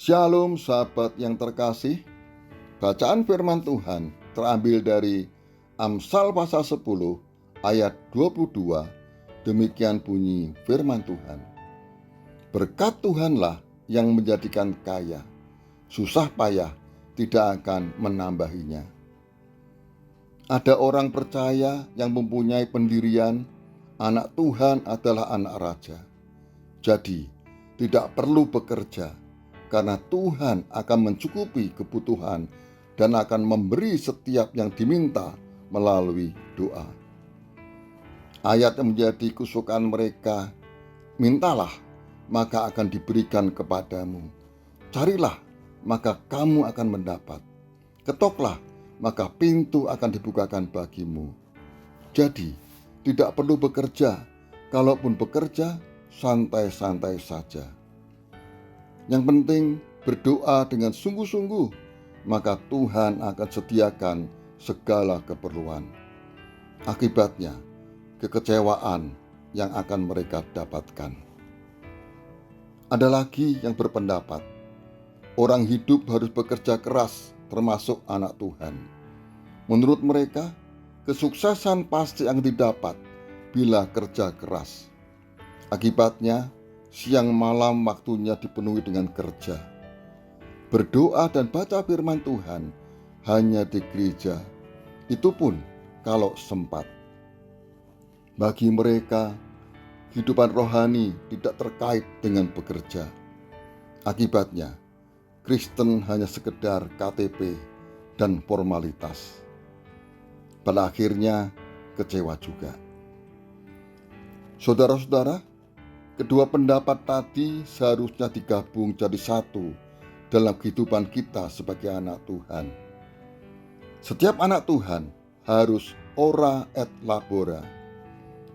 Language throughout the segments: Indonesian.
Shalom sahabat yang terkasih. Bacaan firman Tuhan terambil dari Amsal pasal 10 ayat 22. Demikian bunyi firman Tuhan. Berkat Tuhanlah yang menjadikan kaya, susah payah tidak akan menambahinya. Ada orang percaya yang mempunyai pendirian, anak Tuhan adalah anak raja. Jadi tidak perlu bekerja, karena Tuhan akan mencukupi kebutuhan dan akan memberi setiap yang diminta melalui doa. Ayat yang menjadi kesukaan mereka, mintalah maka akan diberikan kepadamu. Carilah maka kamu akan mendapat. Ketoklah maka pintu akan dibukakan bagimu. Jadi tidak perlu bekerja, kalaupun bekerja santai-santai saja. Yang penting berdoa dengan sungguh-sungguh, maka Tuhan akan sediakan segala keperluan. Akibatnya, kekecewaan yang akan mereka dapatkan. Ada lagi yang berpendapat, orang hidup harus bekerja keras, termasuk anak Tuhan. Menurut mereka, kesuksesan pasti yang didapat bila kerja keras. Akibatnya, siang malam waktunya dipenuhi dengan kerja. Berdoa dan baca firman Tuhan hanya di gereja, itu pun kalau sempat. Bagi mereka, kehidupan rohani tidak terkait dengan bekerja. Akibatnya, Kristen hanya sekedar KTP dan formalitas. Pada akhirnya, kecewa juga. Saudara-saudara, kedua pendapat tadi seharusnya digabung jadi satu dalam kehidupan kita sebagai anak Tuhan. Setiap anak Tuhan harus ora et labora,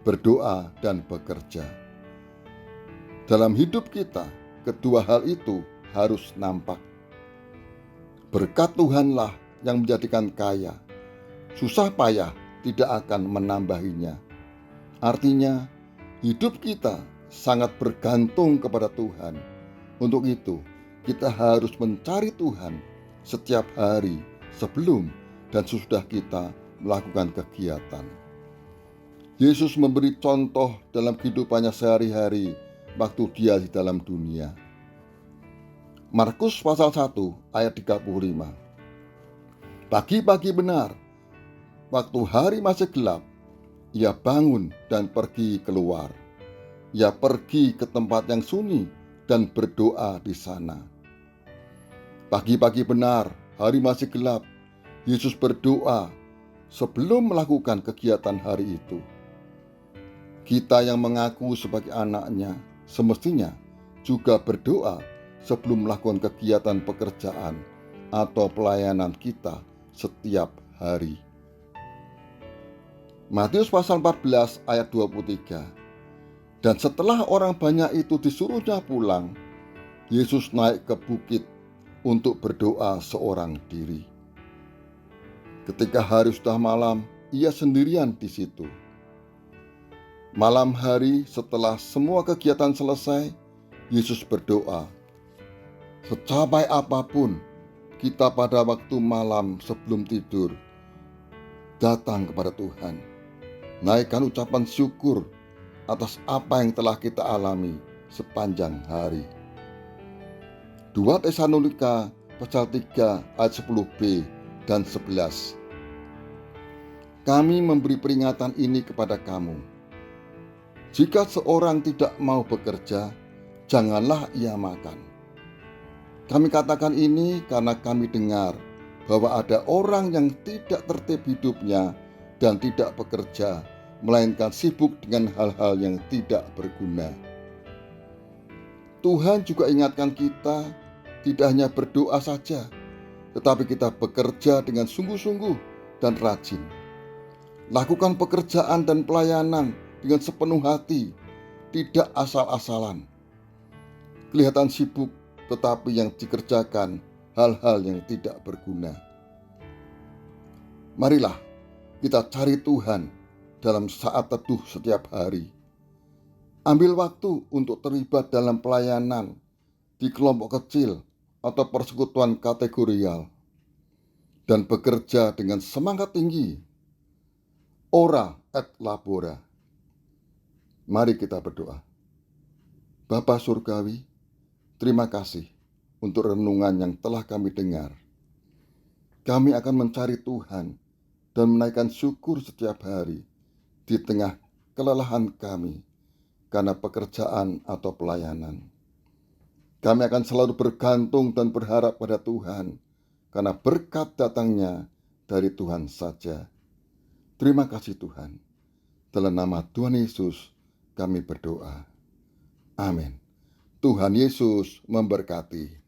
berdoa dan bekerja. Dalam hidup kita, kedua hal itu harus nampak. Berkat Tuhanlah yang menjadikan kaya, susah payah tidak akan menambahinya. Artinya, hidup kita sangat bergantung kepada Tuhan. Untuk itu, kita harus mencari Tuhan setiap hari sebelum dan sesudah kita melakukan kegiatan. Yesus memberi contoh dalam kehidupannya sehari-hari waktu dia di dalam dunia. Markus pasal 1 ayat 35. Pagi-pagi benar, waktu hari masih gelap, ia bangun dan pergi keluar. Ia pergi ke tempat yang sunyi dan berdoa di sana. Pagi-pagi benar, hari masih gelap, Yesus berdoa sebelum melakukan kegiatan hari itu. Kita yang mengaku sebagai anaknya semestinya juga berdoa sebelum melakukan kegiatan pekerjaan atau pelayanan kita setiap hari. Matius pasal 14 ayat 23. Dan setelah orang banyak itu disuruhnya pulang, Yesus naik ke bukit untuk berdoa seorang diri. Ketika hari sudah malam, ia sendirian di situ. Malam hari setelah semua kegiatan selesai, Yesus berdoa. Secapai apapun kita pada waktu malam sebelum tidur, datang kepada Tuhan. Naikkan ucapan syukur atas apa yang telah kita alami sepanjang hari. 2 Tesalonika pasal 3 ayat 10b dan 11. Kami memberi peringatan ini kepada kamu. Jika seorang tidak mau bekerja, janganlah ia makan. Kami katakan ini karena kami dengar bahwa ada orang yang tidak tertib hidupnya dan tidak bekerja, melainkan sibuk dengan hal-hal yang tidak berguna. Tuhan juga ingatkan kita tidak hanya berdoa saja, tetapi kita bekerja dengan sungguh-sungguh dan rajin. Lakukan pekerjaan dan pelayanan dengan sepenuh hati, tidak asal-asalan. Kelihatan sibuk, tetapi yang dikerjakan hal-hal yang tidak berguna. Marilah kita cari Tuhan dalam saat teduh setiap hari. Ambil waktu untuk terlibat dalam pelayanan di kelompok kecil atau persekutuan kategorial dan bekerja dengan semangat tinggi. Ora et labora. Mari kita berdoa. Bapa Surgawi, terima kasih untuk renungan yang telah kami dengar. Kami akan mencari Tuhan dan menaikkan syukur setiap hari di tengah kelelahan kami karena pekerjaan atau pelayanan. Kami akan selalu bergantung dan berharap pada Tuhan karena berkat datangnya dari Tuhan saja. Terima kasih Tuhan. Dalam nama Tuhan Yesus kami berdoa. Amin. Tuhan Yesus memberkati.